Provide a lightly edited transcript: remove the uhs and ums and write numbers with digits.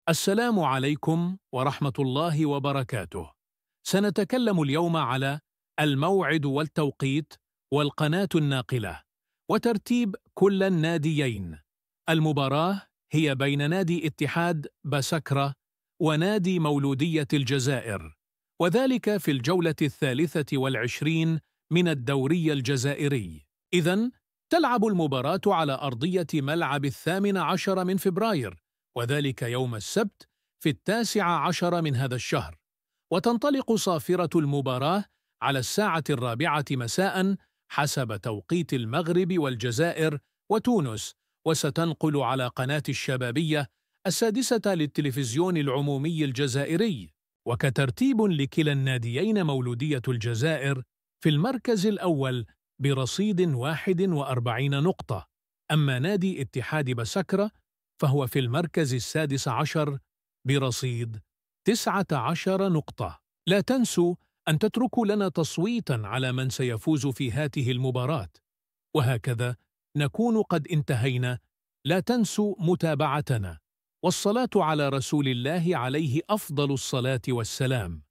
السلام عليكم ورحمة الله وبركاته. سنتكلم اليوم على الموعد والتوقيت والقناة الناقلة وترتيب كل الناديين. المباراة هي بين نادي اتحاد بسكرة ونادي مولودية الجزائر، وذلك في الجولة 23 من الدوري الجزائري. إذن تلعب المباراة على أرضية ملعب 18 من فبراير، وذلك يوم السبت في 19 من هذا الشهر، وتنطلق صافرة المباراة على 4:00 مساء حسب توقيت المغرب والجزائر وتونس، وستنقل على قناة الشبابية 6 للتلفزيون العمومي الجزائري. وكترتيب لكلا الناديين مولودية الجزائر في المركز الأول برصيد 41 نقطة، أما نادي اتحاد بسكرة فهو في المركز 16 برصيد 19 نقطة. لا تنسوا أن تتركوا لنا تصويتاً على من سيفوز في هذه المباراة. وهكذا نكون قد انتهينا. لا تنسوا متابعتنا، والصلاة على رسول الله عليه أفضل الصلاة والسلام.